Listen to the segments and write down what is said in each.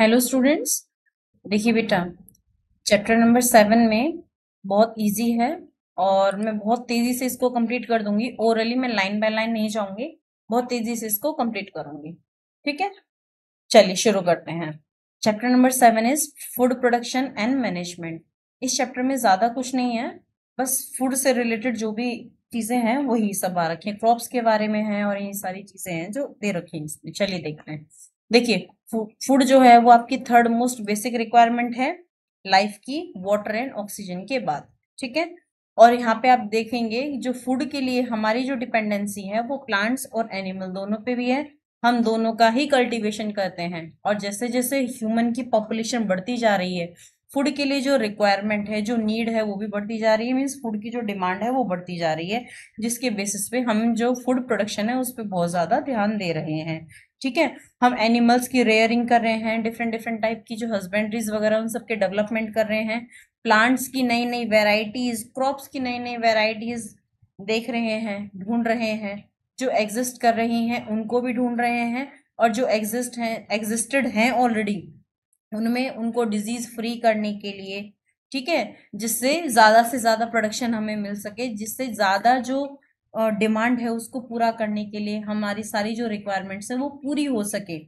Hello students. देखिए बेटा, chapter number 7 में बहुत इजी है और मैं बहुत तेजी से इसको कंप्लीट कर दूंगी। ओरली मैं लाइन बाय लाइन नहीं जाऊंगी, बहुत तेजी से इसको कंप्लीट करूंगी। ठीक है, चलिए शुरू करते हैं। Chapter number 7 is food production and management. इस चैप्टर में ज्यादा कुछ नहीं है, बस फूड से रिलेटेड जो भी चीजें हैं वही सब आ रखी है, क्रॉप्स के बारे में है और ये सारी चीजें हैं जो दे रखी है इसमें। चलिए देखते हैं। देखिए, फूड जो है वो आपकी थर्ड मोस्ट बेसिक रिक्वायरमेंट है लाइफ की, वाटर एंड ऑक्सीजन के बाद। ठीक है, और यहाँ पे आप देखेंगे जो फूड के लिए हमारी जो डिपेंडेंसी है वो प्लांट्स और एनिमल दोनों पे भी है। हम दोनों का ही कल्टीवेशन करते हैं और जैसे जैसे ह्यूमन की पॉपुलेशन बढ़ती जा रही है, फूड के लिए जो रिक्वायरमेंट है, जो नीड है वो भी बढ़ती जा रही है। मीन्स फूड की जो डिमांड है वो बढ़ती जा रही है, जिसके बेसिस पे हम जो फूड प्रोडक्शन है उस पर बहुत ज्यादा ध्यान दे रहे हैं। ठीक है, हम एनिमल्स की रेयरिंग कर रहे हैं, डिफरेंट डिफरेंट टाइप की जो हस्बेंड्रीज वगैरह उन सबके डेवलपमेंट कर रहे हैं, प्लांट्स की नई नई वेराइटीज, क्रॉप्स की नई नई वेराइटीज देख रहे हैं, ढूंढ रहे हैं। जो एग्जिस्ट कर रही हैं उनको भी ढूंढ रहे हैं, और जो एग्जिस्टेड हैं ऑलरेडी उनमें उनको डिजीज फ्री करने के लिए, ठीक है, जिससे ज्यादा से ज्यादा प्रोडक्शन हमें मिल सके, जिससे ज्यादा जो डिमांड है उसको पूरा करने के लिए हमारी सारी जो रिक्वायरमेंट्स है वो पूरी हो सके,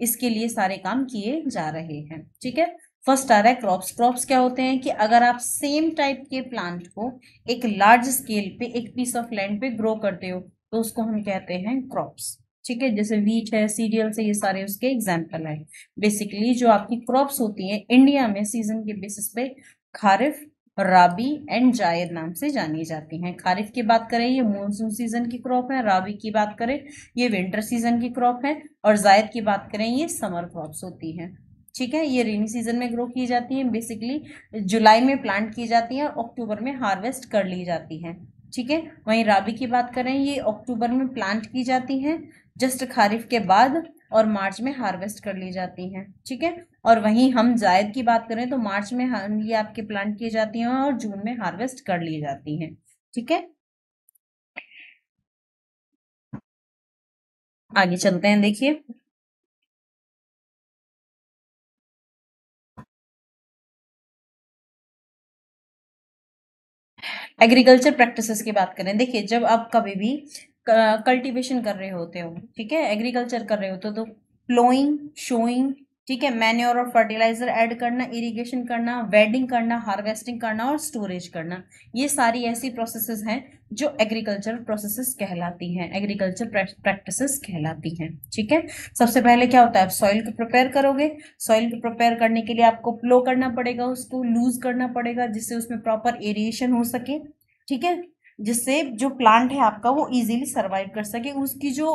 इसके लिए सारे काम किए जा रहे हैं। ठीक है, फर्स्ट आ रहा है क्रॉप्स। क्रॉप्स क्या होते हैं कि अगर आप सेम टाइप के प्लांट को एक लार्ज स्केल पे एक पीस ऑफ लैंड पे ग्रो करते हो तो उसको हम कहते हैं क्रॉप्स। ठीक है, जैसे वीट है, सीरियल्स है, ये सारे उसके एग्जाम्पल है। बेसिकली जो आपकी क्रॉप्स होती हैं इंडिया में सीजन के बेसिस पे खारिफ, राबी एंड जायद नाम से जानी जाती हैं। खारिफ की बात करें ये मानसून सीजन की क्रॉप है, राबी की बात करें ये विंटर सीजन की क्रॉप है, और जायद की बात करें ये समर क्रॉप्स होती हैं। ठीक है, ये रेनी सीजन में ग्रो की जाती हैं, बेसिकली जुलाई में प्लांट की जाती हैं और अक्टूबर में हार्वेस्ट कर ली जाती हैं। ठीक है, वहीं राबी की बात करें ये अक्टूबर में प्लांट की जाती हैं जस्ट खारिफ के बाद, और मार्च में हार्वेस्ट कर ली जाती हैं। ठीक है, और वहीं हम जायद की बात करें तो मार्च में ये आपके प्लांट की जाती हैं और जून में हार्वेस्ट कर ली जाती हैं। ठीक है, आगे चलते हैं। देखिए, एग्रीकल्चर प्रैक्टिसेस की बात करें। देखिए, जब आप कभी भी कल्टीवेशन कर रहे होते हो, ठीक है, एग्रीकल्चर कर रहे होते हो, तो प्लोइंग, शोइंग, ठीक है, मैन्योर और फर्टिलाइजर ऐड करना, इरिगेशन करना, वेडिंग करना, हार्वेस्टिंग करना और स्टोरेज करना, ये सारी ऐसी प्रोसेसेस हैं जो एग्रीकल्चर प्रोसेसेस कहलाती हैं, एग्रीकल्चर प्रैक्टिसेस कहलाती हैं। ठीक है, सबसे पहले क्या होता है, आप सॉइल को प्रिपेयर करोगे। सॉइल को प्रिपेयर करने के लिए आपको प्लो करना पड़ेगा, उसको लूज करना पड़ेगा जिससे उसमें प्रॉपर एरिएशन हो सके। ठीक है, जिससे जो प्लांट है आपका वो इजीली सरवाइव कर सके, उसकी जो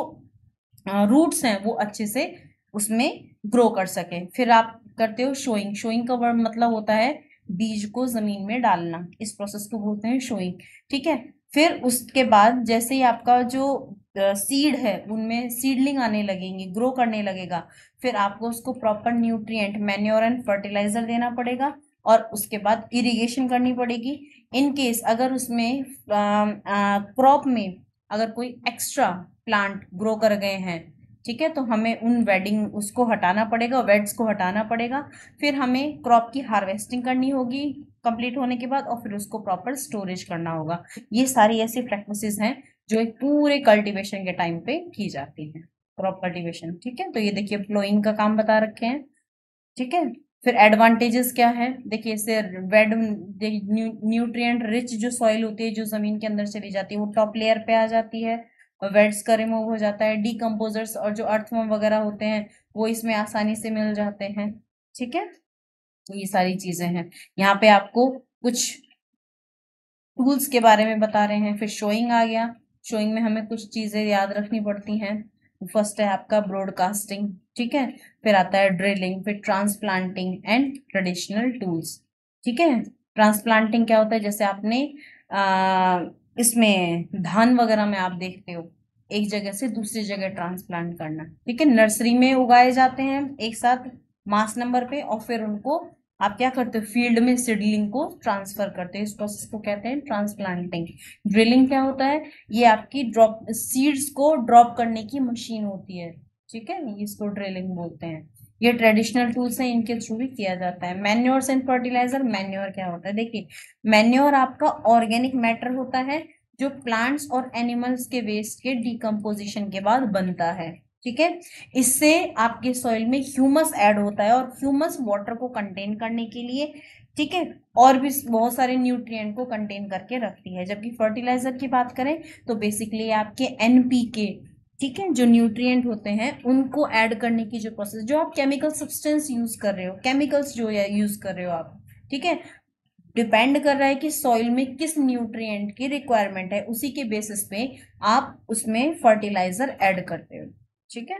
रूट्स हैं वो अच्छे से उसमें ग्रो कर सके। फिर आप करते हो शोइंग। शोइंग का वर्ड मतलब होता है बीज को जमीन में डालना, इस प्रोसेस को बोलते हैं शोइंग। ठीक है, फिर उसके बाद जैसे ही आपका जो सीड है उनमें सीडलिंग आने लगेंगे, ग्रो करने लगेगा, फिर आपको उसको proper nutrient, manure and fertiliser देना पड़ेगा और उसके बाद इरिगेशन करनी पड़ेगी। इन केस अगर उसमें क्रॉप में अगर कोई एक्स्ट्रा प्लांट ग्रो कर गए हैं, ठीक है, तो हमें उन वेडिंग उसको हटाना पड़ेगा, वेड्स को हटाना पड़ेगा। फिर हमें क्रॉप की हार्वेस्टिंग करनी होगी कंप्लीट होने के बाद, और फिर उसको प्रॉपर स्टोरेज करना होगा। ये सारी ऐसी प्रैक्टिसेस हैं जो एक पूरे कल्टीवेशन के टाइम पे की जाती हैं, क्रॉप कल्टीवेशन। ठीक है, तो ये देखिए प्लोइंग का काम बता रखे हैं। ठीक है, फिर एडवांटेजेस क्या है, देखिए इससे वेड, न्यूट्रिएंट रिच जो सॉइल होती है जो जमीन के अंदर चली जाती है वो टॉप लेयर पे आ जाती है, वेड्स का रिमूव हो जाता है, डीकम्पोजर्स और जो अर्थवर्म वगैरह होते हैं वो इसमें आसानी से मिल जाते हैं। ठीक है, तो ये सारी चीजें हैं। यहाँ पे आपको कुछ टूल्स के बारे में बता रहे हैं। फिर शोइंग आ गया। शोइंग में हमें कुछ चीजें याद रखनी पड़ती हैं। फर्स्ट है आपका ब्रॉडकास्टिंग, ठीक है, फिर आता है ड्रिलिंग, फिर ट्रांसप्लांटिंग एंड ट्रेडिशनल टूल्स। ठीक है, ट्रांसप्लांटिंग क्या होता है, जैसे आपने इसमें धान वगैरह में आप देखते हो एक जगह से दूसरी जगह ट्रांसप्लांट करना। ठीक है, नर्सरी में उगाए जाते हैं एक साथ मास नंबर पे, और फिर उनको आप क्या करते हो, फील्ड में सीडलिंग को ट्रांसफर करते हैं, इस प्रोसेस को कहते हैं ट्रांसप्लांटिंग। ड्रिलिंग क्या होता है, ये आपकी ड्रॉप सीड्स को ड्रॉप करने की मशीन होती है। ठीक है, इसको ड्रिलिंग बोलते हैं। ये ट्रेडिशनल टूल्स हैं, इनके थ्रू भी किया जाता है। मैन्योर्स एंड फर्टिलाइजर, मैन्योर क्या होता है? देखिए, मैन्योर आपका ऑर्गेनिक मैटर होता है जो प्लांट्स और एनिमल्स के वेस्ट के डिकम्पोजिशन के बाद बनता है, ठीक है। इससे आपके सॉइल में ह्यूमस ऐड होता है, और ह्यूमस वाटर को कंटेन करने के लिए, ठीक है, और भी बहुत सारे न्यूट्रिएंट को कंटेन करके रखती है। जबकि फर्टिलाइजर की बात करें तो बेसिकली आपके एनपीके, ठीक है, जो न्यूट्रिएंट होते हैं उनको ऐड करने की जो प्रोसेस, जो आप केमिकल सब्सटेंस यूज कर रहे हो, केमिकल्स जो यूज कर रहे हो आप, ठीक है, डिपेंड कर रहा है कि सॉइल में किस न्यूट्रिएंट की रिक्वायरमेंट है, उसी के बेसिस पे आप उसमें फर्टिलाइजर ऐड करते हो, ठीक है।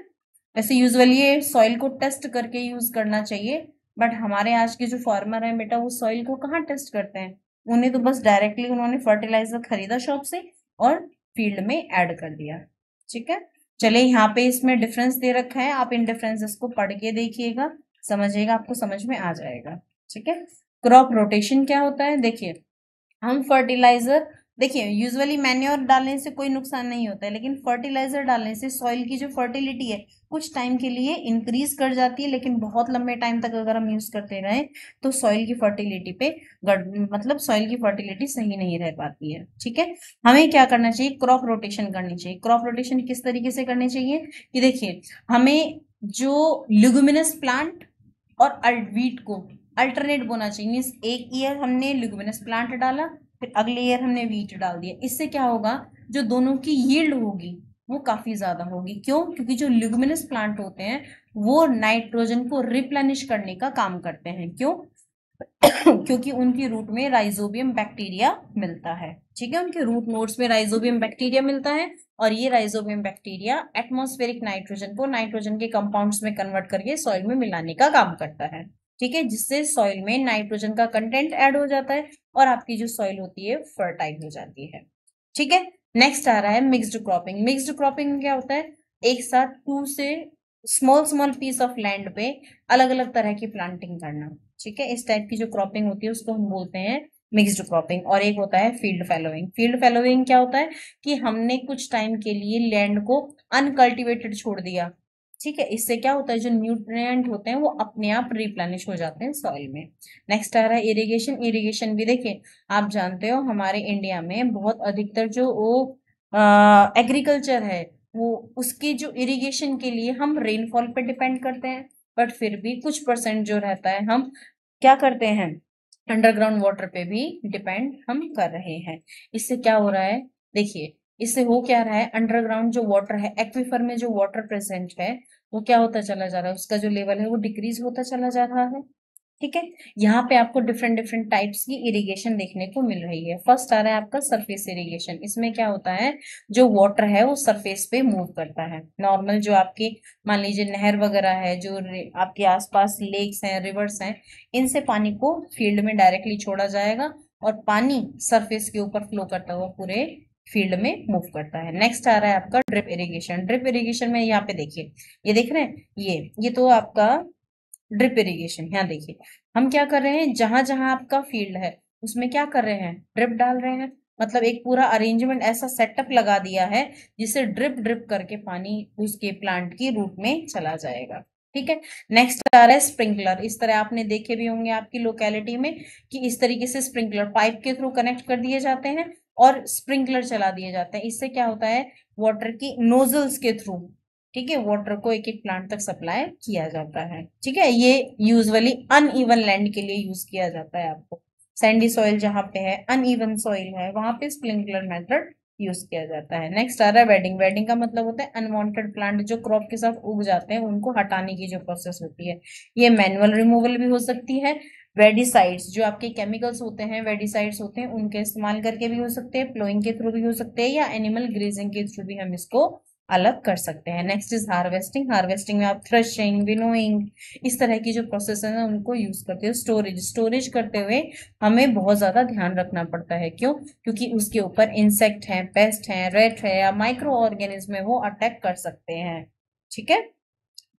वैसे यूजुअली ये सॉइल को टेस्ट करके यूज करना चाहिए, बट हमारे आज के जो फार्मर हैं बेटा, वो सॉइल को कहाँ टेस्ट करते हैं, उन्हें तो बस डायरेक्टली उन्होंने फर्टिलाइजर खरीदा शॉप से और फील्ड में ऐड कर दिया, ठीक है। चलिए, यहाँ पे इसमें डिफरेंस दे रखा है, आप इन डिफरेंसेस को पढ़ के देखिएगा, समझिएगा, आपको समझ में आ जाएगा, ठीक है। क्रॉप रोटेशन क्या होता है? देखिए, हम फर्टिलाइजर, देखिए यूजुअली मैन्योर डालने से कोई नुकसान नहीं होता है, लेकिन फर्टिलाइजर डालने से सॉइल की जो फर्टिलिटी है कुछ टाइम के लिए इंक्रीज कर जाती है, लेकिन बहुत लंबे टाइम तक अगर हम यूज करते रहें तो सॉइल की फर्टिलिटी पे मतलब सॉइल की फर्टिलिटी सही नहीं रह पाती है, ठीक है। हमें क्या करना चाहिए? क्रॉप रोटेशन करनी चाहिए। क्रॉप रोटेशन किस तरीके से करनी चाहिए कि देखिए, हमें जो लिगुमिनस प्लांट और वीट को अल्टरनेट बोना चाहिए। मीन्स एक ईयर हमने लिगुमिनस प्लांट डाला, फिर अगले ईयर हमने वीट डाल दिया। इससे क्या होगा, जो दोनों की यील्ड होगी वो काफी ज्यादा होगी। क्यों? क्योंकि जो लिगुमिनस प्लांट होते हैं वो नाइट्रोजन को रिप्लेनिश करने का काम करते हैं। क्यों? क्योंकि उनकी रूट में राइजोबियम बैक्टीरिया मिलता है, ठीक है, उनके रूट नोड्स में राइजोबियम बैक्टीरिया मिलता है, और ये राइजोबियम बैक्टीरिया एटमॉस्फेरिक नाइट्रोजन को नाइट्रोजन के कंपाउंड्स में कन्वर्ट करके सॉइल में मिलाने का काम करता है, ठीक है, जिससे सॉइल में नाइट्रोजन का कंटेंट ऐड हो जाता है और आपकी जो सॉइल होती है फर्टाइल हो जाती है, ठीक है। नेक्स्ट आ रहा है मिक्स्ड क्रॉपिंग। मिक्स्ड क्रॉपिंग में क्या होता है? एक साथ टू से small small piece of land पे अलग अलग तरह की प्लांटिंग करना, ठीक है। इस टाइप की जो क्रॉपिंग होती है उसको हम बोलते हैं मिक्स्ड क्रॉपिंग। और एक होता है फील्ड फैलोइंग। फील्ड फैलोइंग क्या होता है कि हमने कुछ टाइम के लिए लैंड को अनकल्टिवेटेड छोड़ दिया, ठीक है। इससे क्या होता है, जो न्यूट्रिएंट होते हैं वो अपने आप रिप्लेनिश हो जाते हैं सॉइल में। नेक्स्ट आ रहा है इरिगेशन। इरिगेशन भी देखिए, आप जानते हो हमारे इंडिया में बहुत अधिकतर जो वो एग्रीकल्चर है, वो उसके जो इरिगेशन के लिए हम रेनफॉल पे डिपेंड करते हैं, बट फिर भी कुछ परसेंट जो रहता है हम क्या करते हैं, अंडरग्राउंड वाटर पे भी डिपेंड हम कर रहे हैं। इससे क्या हो रहा है? देखिए, इससे हो क्या रहा है, अंडरग्राउंड जो वाटर है, एक्वीफर में जो वाटर प्रेजेंट है वो क्या होता चला जा रहा है, उसका जो लेवल है वो डिक्रीज होता चला जा रहा है, ठीक है। यहाँ पे आपको डिफरेंट डिफरेंट टाइप्स की इरिगेशन देखने को मिल रही है। फर्स्ट आ रहा है आपका सरफेस इरिगेशन। इसमें क्या होता है, जो वाटर है वो सरफेस पे मूव करता है। नॉर्मल जो आपकी मान लीजिए नहर वगैरह है, जो आपके आसपास लेक्स हैं, रिवर्स हैं, इनसे पानी को फील्ड में डायरेक्टली छोड़ा जाएगा और पानी सरफेस के ऊपर फ्लो करता हुआ पूरे फील्ड में मूव करता है। नेक्स्ट आ रहा है आपका ड्रिप इरिगेशन। ड्रिप इरिगेशन में यहाँ पे देखिए, ये देख रहे हैं, ये तो आपका ड्रिप इरिगेशन। यहाँ देखिए, हम क्या कर रहे हैं, जहां जहां आपका फील्ड है उसमें क्या कर रहे हैं, ड्रिप डाल रहे हैं। मतलब एक पूरा अरेंजमेंट ऐसा सेटअप लगा दिया है जिससे ड्रिप ड्रिप करके पानी उसके प्लांट की रूट में चला जाएगा, ठीक है। नेक्स्ट आ रहा है स्प्रिंकलर। इस तरह आपने देखे भी होंगे आपकी लोकेलिटी में कि इस तरीके से स्प्रिंकलर पाइप के थ्रू कनेक्ट कर दिए जाते हैं और स्प्रिंकलर चला दिए जाते हैं। इससे क्या होता है, वाटर की नोजल्स के थ्रू, ठीक है, वाटर को एक एक प्लांट तक सप्लाई किया जाता है, ठीक है। ये यूजुअली अनइवन लैंड के लिए यूज किया जाता है। आपको सैंडी सॉइल जहां पे है, अनइवन सॉइल है, वहां पे स्प्रिंकलर मेथड यूज किया जाता है। नेक्स्ट आ रहा है वेडिंग। वेडिंग का मतलब होता है अनवांटेड प्लांट जो क्रॉप के साथ उग जाते हैं उनको हटाने की जो प्रोसेस होती है। ये मैनुअल रिमूवल भी हो सकती है। वेडिसाइड्स, जो आपके केमिकल्स होते हैं, वेडिसाइड्स होते हैं, उनके इस्तेमाल करके भी हो सकते हैं, प्लोइंग के थ्रू भी हो सकते हैं, या एनिमल ग्रेजिंग के थ्रू भी हम इसको अलग कर सकते हैं। Next is harvesting. हार्वेस्टिंग में आप थ्रेशिंग, विनोइंग, इस तरह की जो प्रोसेस है उनको यूज करते हो। स्टोरेज, स्टोरेज करते हुए हमें बहुत ज्यादा ध्यान रखना पड़ता है। क्यों? क्योंकि उसके ऊपर इंसेक्ट हैं, पेस्ट हैं, रेट है या माइक्रो ऑर्गेनिज्म है, वो अटैक कर सकते हैं, ठीक है।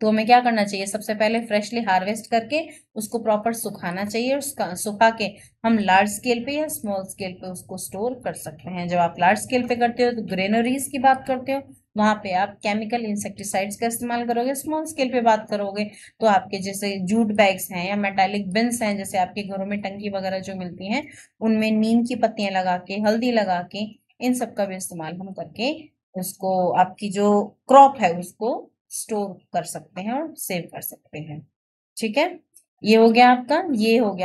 तो हमें क्या करना चाहिए, सबसे पहले फ्रेशली हार्वेस्ट करके उसको प्रॉपर सुखाना चाहिए, उसका सुखा के हम लार्ज स्केल पे या स्मॉल स्केल पे उसको स्टोर कर सकते हैं। जब आप लार्ज स्केल पे करते हो तो ग्रेनरीज की बात करते हो, वहां पे आप केमिकल इंसेक्टिसाइड्स का इस्तेमाल करोगे। स्मॉल स्केल पे बात करोगे तो आपके जैसे जूट बैग्स हैं या मेटालिक बिन्स हैं, जैसे आपके घरों में टंकी वगैरह जो मिलती हैं, उनमें नीम की पत्तियां लगा के, हल्दी लगा के, इन सब का भी इस्तेमाल हम करके उसको, आपकी जो क्रॉप है उसको स्टोर कर सकते हैं और सेव कर सकते हैं। ठीक है, ये हो गया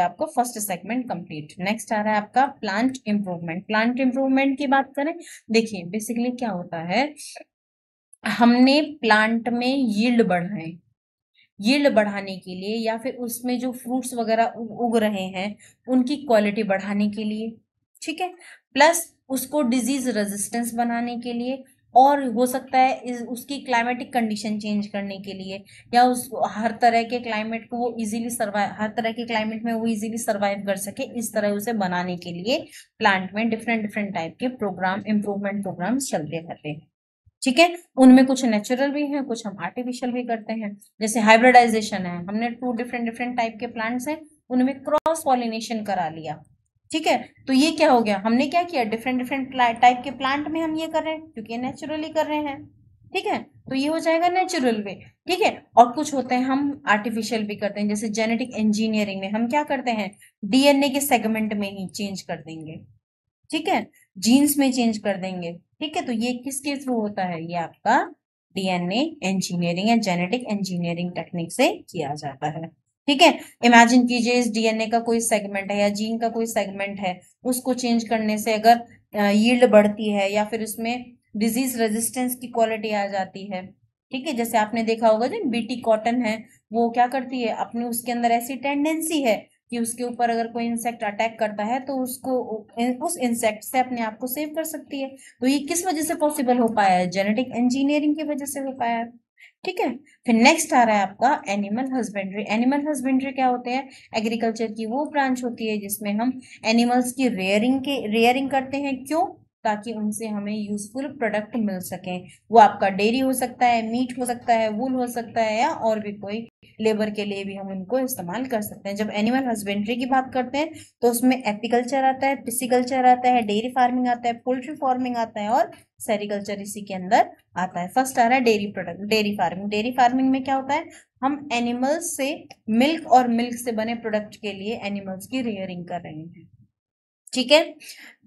आपका फर्स्ट सेगमेंट कंप्लीट। नेक्स्ट आ रहा है आपका प्लांट इम्प्रूवमेंट। प्लांट इम्प्रूवमेंट की बात करें, देखिए बेसिकली क्या होता है, हमने प्लांट में यील्ड बढ़ाने के लिए या फिर उसमें जो फ्रूट्स वगैरह उग रहे हैं उनकी क्वालिटी बढ़ाने के लिए, ठीक है, प्लस उसको डिजीज रेजिस्टेंस बनाने के लिए, और हो सकता है उसकी क्लाइमेटिक कंडीशन चेंज करने के लिए, या उस हर तरह के क्लाइमेट को वो इजीली सर्वाइव, हर तरह के क्लाइमेट में वो इजीली सर्वाइव कर सके, इस तरह उसे बनाने के लिए प्लांट में डिफरेंट डिफरेंट टाइप के प्रोग्राम, इम्प्रूवमेंट प्रोग्राम्स चलते रहते हैं। ठीक है, उनमें कुछ नेचुरल भी हैं, कुछ हम आर्टिफिशियल भी करते हैं। जैसे हाइब्रिडाइजेशन है, हमने 2 डिफरेंट डिफरेंट टाइप के प्लांट्स हैं, उनमें क्रॉस पॉलिनेशन करा लिया। ठीक है, तो ये क्या हो गया, हमने क्या किया, डिफरेंट डिफरेंट टाइप के प्लांट में हम ये कर रहे हैं क्योंकि नेचुरली कर रहे हैं। ठीक है, तो ये हो जाएगा नेचुरल वे। ठीक है, और कुछ होते हैं हम आर्टिफिशियल भी करते हैं, जैसे जेनेटिक इंजीनियरिंग में हम क्या करते हैं, डीएनए के सेगमेंट में ही चेंज कर देंगे। ठीक है, जीन्स में चेंज कर देंगे। ठीक है, तो ये किसके थ्रू होता है, ये आपका डीएनए इंजीनियरिंग या जेनेटिक इंजीनियरिंग टेक्निक से किया जाता है। ठीक है, इमेजिन कीजिए इस डीएनए का कोई सेगमेंट है या जीन का कोई सेगमेंट है, उसको चेंज करने से अगर यील्ड बढ़ती है या फिर उसमें डिजीज रेजिस्टेंस की क्वालिटी आ जाती है। ठीक है, जैसे आपने देखा होगा जो बीटी कॉटन है, वो क्या करती है, अपने उसके अंदर ऐसी टेंडेंसी है कि उसके ऊपर अगर कोई इंसेक्ट अटैक करता है तो उसको उस इंसेक्ट से अपने आप को सेव कर सकती है। तो ये किस वजह से पॉसिबल हो पाया है, जेनेटिक इंजीनियरिंग की वजह से हो पाया है। ठीक है, फिर नेक्स्ट आ रहा है आपका एनिमल हस्बेंड्री। एनिमल हस्बेंड्री क्या होते हैं, एग्रीकल्चर की वो ब्रांच होती है जिसमें हम एनिमल्स की रेयरिंग करते हैं। क्यों, ताकि उनसे हमें यूजफुल प्रोडक्ट मिल सके। वो आपका डेयरी हो सकता है, मीट हो सकता है, वूल हो सकता है, या और भी कोई लेबर के लिए भी हम उनको इस्तेमाल कर सकते हैं। जब एनिमल हस्बेंड्री की बात करते हैं तो उसमें एपीकल्चर आता है, पिसिकल्चर आता है, डेयरी फार्मिंग आता है, पोल्ट्री फार्मिंग आता है, और सेरिकल्चर इसी के अंदर आता है। फर्स्ट आ रहा है dairy product, dairy farming. Dairy farming में क्या होता है, हम एनिमल्स से मिल्क और मिल्क से बने प्रोडक्ट के लिए एनिमल्स की रेयरिंग कर रहे हैं। ठीक है,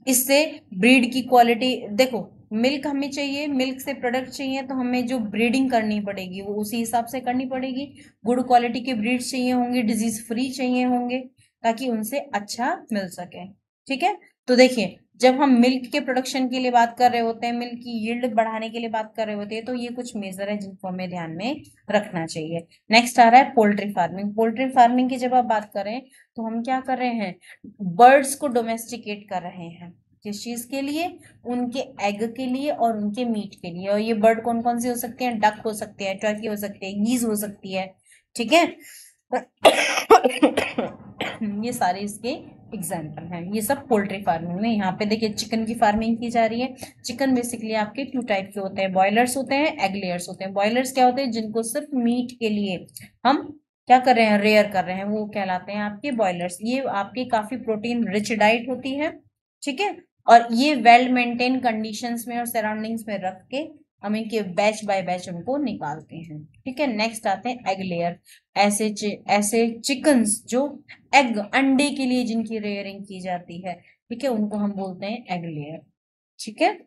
इससे ब्रीड की क्वालिटी, देखो मिल्क हमें चाहिए, मिल्क से प्रोडक्ट चाहिए, तो हमें जो ब्रीडिंग करनी पड़ेगी वो उसी हिसाब से करनी पड़ेगी। गुड क्वालिटी के ब्रीड्स चाहिए होंगे, डिजीज फ्री चाहिए होंगे, ताकि उनसे अच्छा मिल सके। ठीक है, तो देखिए जब हम मिल्क के प्रोडक्शन के लिए बात कर रहे होते हैं, मिल्क की यील्ड बढ़ाने के लिए बात कर रहे होते हैं, तो ये कुछ मेजर है जिनको हमें ध्यान में रखना चाहिए। नेक्स्ट आ रहा है पोल्ट्री फार्मिंग। पोल्ट्री फार्मिंग की जब आप बात करें तो हम क्या कर रहे हैं, बर्ड्स को डोमेस्टिकेट कर रहे हैं। किस चीज के लिए, उनके एग के लिए और उनके मीट के लिए। और ये बर्ड कौन कौन सी हो सकती हैं, डक हो सकती है, टर्की हो सकती है, गीज हो सकती है। ठीक है, ये सारे इसके एग्जाम्पल हैं। ये सब पोल्ट्री फार्मिंग में। यहाँ पे देखिए चिकन की फार्मिंग की जा रही है। चिकन बेसिकली आपके 2 टाइप के होते हैं, बॉयलर्स होते हैं, एग लेयर्स होते हैं। बॉयलर्स क्या होते हैं, जिनको सिर्फ मीट के लिए हम क्या कर रहे हैं, रेयर कर रहे हैं, वो कहलाते हैं आपके बॉयलर्स। ये आपकी काफी प्रोटीन रिच डाइट होती है। ठीक है, और ये वेल मेंटेन कंडीशंस में और सराउंडिंग्स में रख के हम इनके बैच बाय बैच उनको निकालते हैं। ठीक है, नेक्स्ट आते हैं एग लेयर। ऐसे चिकन्स जो एग, अंडे के लिए जिनकी रेयरिंग की जाती है, ठीक है, उनको हम बोलते हैं एग लेयर। ठीक है,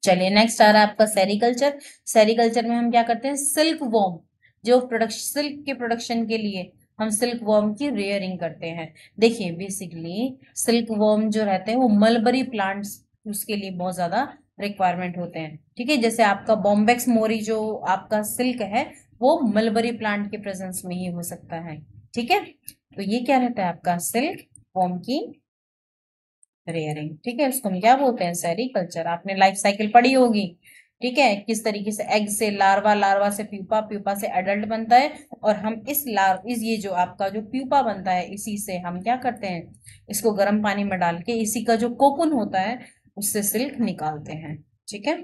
चलिए नेक्स्ट आ रहा है आपका सेरिकल्चर। सेरिकल्चर में हम क्या करते हैं, सिल्क वॉर्म, जो प्रोडक्शन, सिल्क के प्रोडक्शन के लिए हम सिल्क वॉर्म की रेयरिंग करते हैं। देखिए बेसिकली सिल्क वॉर्म जो रहते हैं वो मलबरी प्लांट्स, उसके लिए बहुत ज्यादा रिक्वायरमेंट होते हैं। ठीक है, जैसे आपका बॉम्बेक्स मोरी जो आपका सिल्क है वो मलबरी प्लांट के प्रेजेंस में ही हो सकता है। ठीक है, तो ये क्या रहता है आपका सिल्क वॉर्म की रेयरिंग। ठीक है, उसको हम क्या बोलते हैं, सेरिकल्चर। आपने लाइफ साइकिल पढ़ी होगी। ठीक है, किस तरीके से एग से लार्वा, लार्वा से प्यूपा, प्यूपा से एडल्ट बनता है, और हम इस ये जो आपका जो प्यूपा बनता है, इसी से हम क्या करते हैं, इसको गर्म पानी में डाल के इसी का जो कोकुन होता है उससे सिल्क निकालते हैं। ठीक है,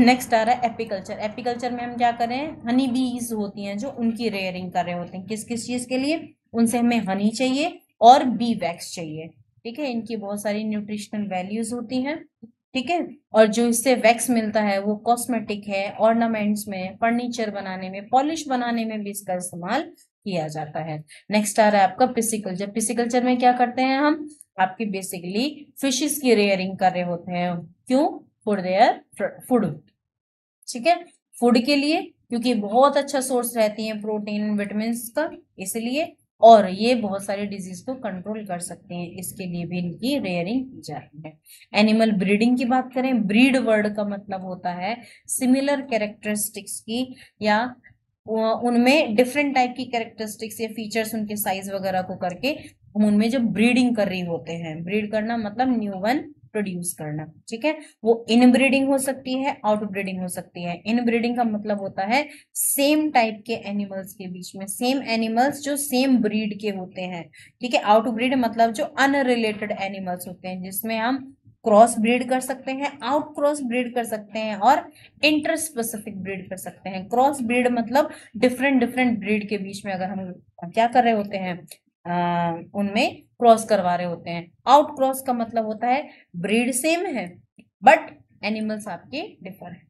नेक्स्ट आ रहा है एपीकल्चर। एपीकल्चर में हम क्या करें, हनी बीज होती हैं जो उनकी रेयरिंग कर रहे होते हैं। किस किस चीज के लिए, उनसे हमें हनी चाहिए और बी वैक्स चाहिए। ठीक है, इनकी बहुत सारी न्यूट्रिशनल वैल्यूज होती हैं। ठीक है। और जो इससे वैक्स मिलता है वो कॉस्मेटिक है, ऑर्नामेंट्स में, फर्नीचर बनाने में, पॉलिश बनाने में भी इसका इस्तेमाल किया जाता है। नेक्स्ट आ रहा है आपका पिसिकल्चर। पिसिकल्चर में क्या करते हैं हम, आपकी बेसिकली फिशेस की रेयरिंग कर रहे होते हैं। क्यों? For their food. ठीक है, फूड के लिए, क्योंकि बहुत अच्छा सोर्स रहती है प्रोटीन विटामिन का, इसलिए। और ये बहुत सारी डिजीज को कंट्रोल कर सकते हैं, इसके लिए भी इनकी रेयरिंग की जाती है। एनिमल ब्रीडिंग की बात करें, ब्रीड वर्ड का मतलब होता है सिमिलर कैरेक्टरिस्टिक्स की, या उनमें डिफरेंट टाइप की कैरेक्टरिस्टिक्स या फीचर्स उनके साइज वगैरह को करके हम उनमें जब ब्रीडिंग कर रही होते हैं, ब्रीड करना मतलब न्यू वन प्रोड्यूस करना। ठीक है, वो इन ब्रीडिंग हो सकती है, आउट ब्रीडिंग हो सकती है। इन ब्रीडिंग का मतलब होता है सेम टाइप के एनिमल्स के बीच में, सेम एनिमल्स जो सेम ब्रीड के होते हैं। ठीक है, आउट ब्रीड मतलब जो अनरिलेटेड एनिमल्स होते हैं, जिसमें हम क्रॉस ब्रीड कर सकते हैं, आउट क्रॉस ब्रीड कर सकते हैं, और इंटर स्पेसिफिक ब्रीड कर सकते हैं। क्रॉस ब्रीड मतलब डिफरेंट डिफरेंट ब्रीड के बीच में अगर हम क्या कर रहे होते हैं, उनमें क्रॉस करवा रहे होते हैं। आउट क्रॉस का मतलब होता है ब्रीड सेम है बट एनिमल्स आपके डिफर है।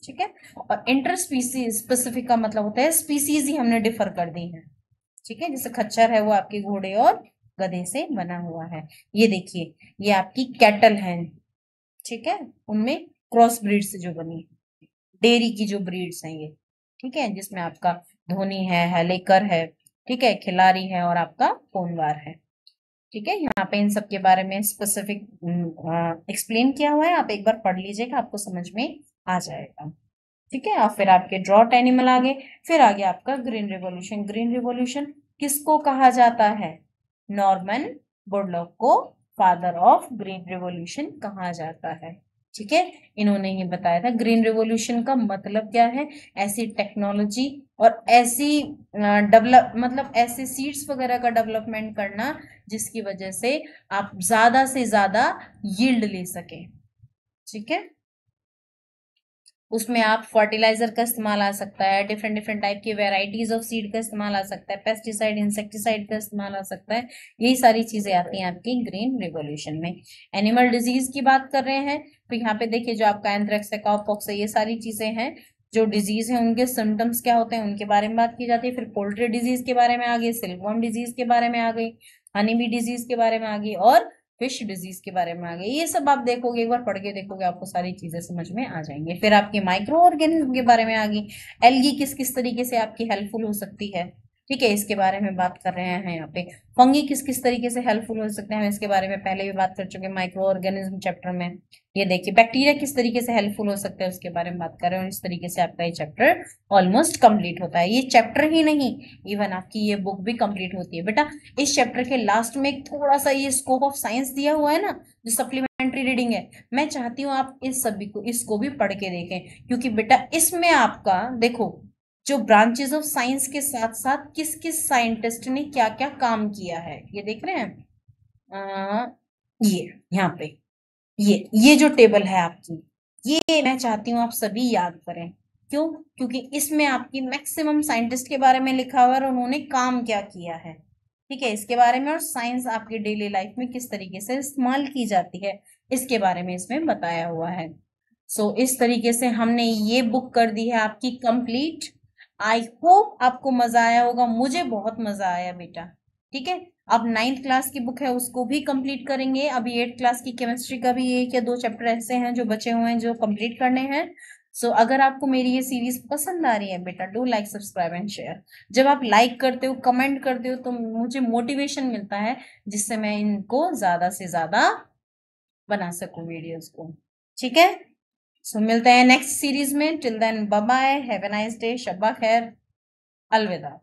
ठीक है, और इंटर स्पीसीज स्पेसिफिक का मतलब होता है स्पीसीज ही हमने डिफर कर दी है। ठीक है, जैसे खच्चर है वो आपके घोड़े और गधे से बना हुआ है। ये देखिए, ये आपकी कैटल है। ठीक है, उनमें क्रॉस ब्रीड से जो बनी, डेयरी की जो ब्रीड्स हैं ये। ठीक है, जिसमें आपका धोनी है, हेलेकर है, ठीक है, खिलारी है, और आपका कोनवार है। ठीक है, यहाँ पे इन सब के बारे में स्पेसिफिक एक्सप्लेन किया हुआ है, आप एक बार पढ़ लीजिएगा, आपको समझ में आ जाएगा। ठीक है, और फिर आपके ड्रॉट एनिमल आ गए। फिर आ गया आपका ग्रीन रिवॉल्यूशन। ग्रीन रिवॉल्यूशन किसको कहा जाता है? नॉर्मन बोरलॉग को फादर ऑफ ग्रीन रिवॉल्यूशन कहा जाता है। ठीक है, इन्होंने ही बताया था ग्रीन रिवॉल्यूशन का मतलब क्या है, ऐसी टेक्नोलॉजी और ऐसी डेवलप मतलब ऐसे सीड्स वगैरह का डेवलपमेंट करना जिसकी वजह से आप ज्यादा से ज्यादा यील्ड ले सके। ठीक है, उसमें आप फर्टिलाइजर का इस्तेमाल आ सकता है, डिफरेंट डिफरेंट टाइप की वेराइटीज ऑफ सीड का इस्तेमाल आ सकता है, पेस्टिसाइड इंसेक्टिसाइड का इस्तेमाल आ सकता है। यही सारी चीजें आती हैं आपकी ग्रीन रिवॉल्यूशन में। एनिमल डिजीज की बात कर रहे हैं तो यहाँ पे देखिए, जो आपका एंथ्रेक्स है, काउपॉक्स है, ये सारी चीजें हैं जो डिजीज है, उनके सिम्टम्स क्या होते हैं उनके बारे में बात की जाती है। फिर पोल्ट्री डिजीज के बारे में आ गई, सिल्कवॉर्म डिजीज के बारे में आ गई, हनी बी डिजीज के बारे में आ गई, और फिश डिजीज के बारे में आ गई। ये सब आप देखोगे, एक बार पढ़ के देखोगे, आपको सारी चीजें समझ में आ जाएंगी। फिर आपके माइक्रो ऑर्गेनिज्म के बारे में आ गई, एल्गी किस किस तरीके से आपकी हेल्पफुल हो सकती है। ठीक है, इसके बारे में बात कर रहे हैं यहाँ पे। फंगी किस किस तरीके से हेल्पफुल हो सकते हैं, हम इसके बारे में पहले भी बात कर चुके हैं माइक्रो ऑर्गेनिज्म चैप्टर में। ये देखिए, बैक्टीरिया किस तरीके से हेल्पफुल हो सकते हैं उसके बारे में बात कर रहे हैं, और इस तरीके से आपका ये चैप्टर ऑलमोस्ट कंप्लीट होता है। ये चैप्टर ही नहीं, इवन आपकी ये बुक भी कंप्लीट होती है बेटा। इस चैप्टर के लास्ट में एक थोड़ा सा ये स्कोप ऑफ साइंस दिया हुआ है ना, जो सप्लीमेंट्री रीडिंग है, मैं चाहती हूँ आप इस सभी को, इसको भी पढ़ के देखें, क्योंकि बेटा इसमें आपका देखो, जो ब्रांचेस ऑफ साइंस के साथ साथ किस किस साइंटिस्ट ने क्या क्या काम किया है, ये देख रहे हैं। आ, ये यहाँ पे ये जो टेबल है आपकी, ये मैं चाहती हूँ आप सभी याद करें। क्यों? क्योंकि इसमें आपकी मैक्सिमम साइंटिस्ट के बारे में लिखा हुआ है और उन्होंने काम क्या किया है। ठीक है, इसके बारे में, और साइंस आपकी डेली लाइफ में किस तरीके से इस्तेमाल की जाती है, इसके बारे में इसमें बताया हुआ है। सो इस तरीके से हमने ये बुक कर दी है आपकी कंप्लीट। आई होप आपको मजा आया होगा, मुझे बहुत मजा आया बेटा। ठीक है, अब 9th क्लास की बुक है उसको भी कंप्लीट करेंगे। अभी 8th क्लास की केमिस्ट्री का भी एक या दो चैप्टर ऐसे हैं जो बचे हुए हैं जो कंप्लीट करने हैं। सो अगर आपको मेरी ये सीरीज पसंद आ रही है बेटा, do like subscribe and share. जब आप लाइक करते हो, कमेंट करते हो, तो मुझे मोटिवेशन मिलता है, जिससे मैं इनको ज्यादा से ज्यादा बना सकूं वीडियोस को। ठीक है, सो मिलते हैं नेक्स्ट सीरीज में। Till then bye bye, have a nice day, शब्बा खैर, अलविदा।